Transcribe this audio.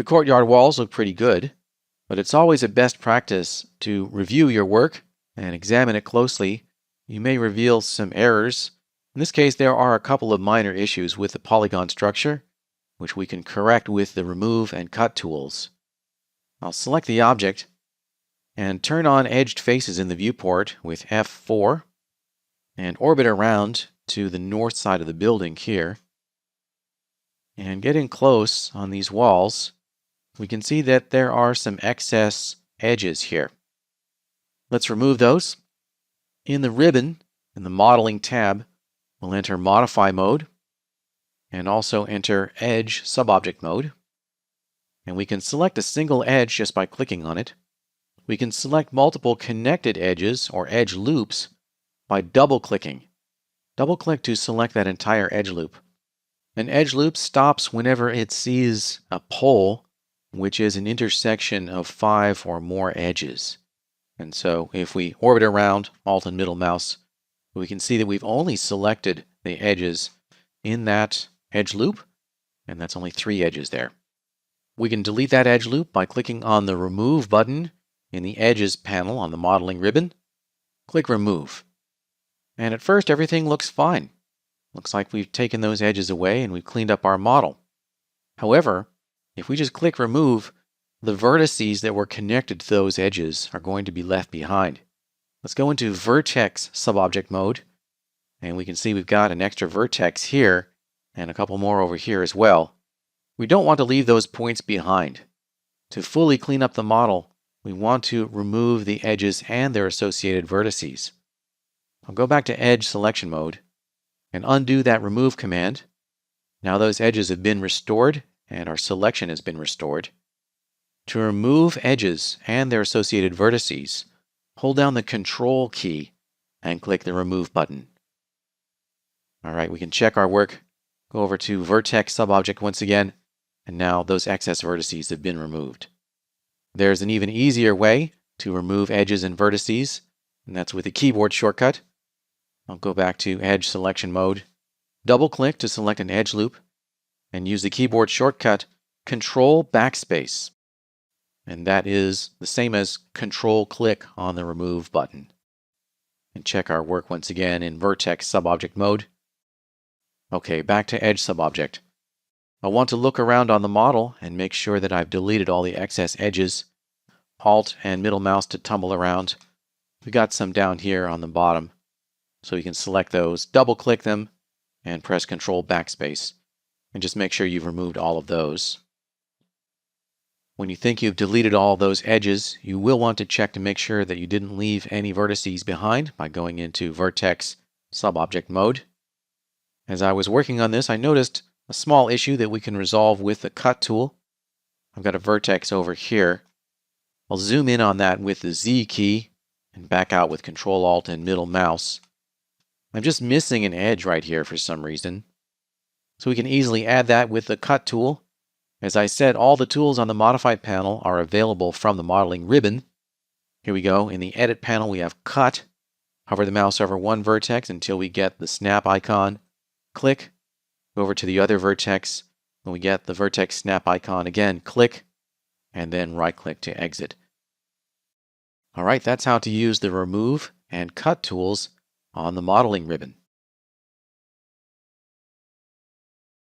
The courtyard walls look pretty good, but it's always a best practice to review your work and examine it closely. You may reveal some errors. In this case, there are a couple of minor issues with the polygon structure, which we can correct with the Remove and Cut tools. I'll select the object and turn on edged faces in the viewport with F4 and orbit around to the north side of the building here. And getting close on these walls, we can see that there are some excess edges here. Let's remove those. In the ribbon, in the Modeling tab, we'll enter Modify mode and also enter Edge Subobject mode. And we can select a single edge just by clicking on it. We can select multiple connected edges or edge loops by double-clicking. Double-click to select that entire edge loop. An edge loop stops whenever it sees a pole, which is an intersection of 5 or more edges. And so if we orbit around, Alt and middle mouse, we can see that we've only selected the edges in that edge loop, and that's only 3 edges there. We can delete that edge loop by clicking on the Remove button in the Edges panel on the Modeling ribbon. Click Remove. And at first everything looks fine. Looks like we've taken those edges away and we've cleaned up our model. However, if we just click Remove, the vertices that were connected to those edges are going to be left behind. Let's go into Vertex Subobject mode, and we can see we've got an extra vertex here and a couple more over here as well. We don't want to leave those points behind. To fully clean up the model, we want to remove the edges and their associated vertices. I'll go back to Edge Selection mode and undo that Remove command. Now those edges have been restored and our selection has been restored. To remove edges and their associated vertices, hold down the Control key and click the Remove button. All right, we can check our work. Go over to Vertex Subobject once again, and now those excess vertices have been removed. There's an even easier way to remove edges and vertices, and that's with a keyboard shortcut. I'll go back to Edge Selection mode, double-click to select an edge loop, and use the keyboard shortcut Ctrl Backspace. And that is the same as Control-click on the Remove button. And check our work once again in Vertex Subobject mode. Okay, back to Edge Subobject. I want to look around on the model and make sure that I've deleted all the excess edges. Alt and middle mouse to tumble around. We got some down here on the bottom, so you can select those, double-click them, and press Ctrl Backspace. And just make sure you've removed all of those. When you think you've deleted all those edges, you will want to check to make sure that you didn't leave any vertices behind by going into Vertex Subobject mode. As I was working on this, I noticed a small issue that we can resolve with the Cut tool. I've got a vertex over here. I'll zoom in on that with the Z key and back out with Control Alt and middle mouse. I'm just missing an edge right here for some reason. So we can easily add that with the Cut tool. As I said, all the tools on the Modify panel are available from the Modeling ribbon. Here we go. In the Edit panel, we have Cut. Hover the mouse over one vertex until we get the snap icon. Click. Go over to the other vertex. When we get the vertex snap icon again, click, and then right-click to exit. All right, that's how to use the Remove and Cut tools on the Modeling ribbon.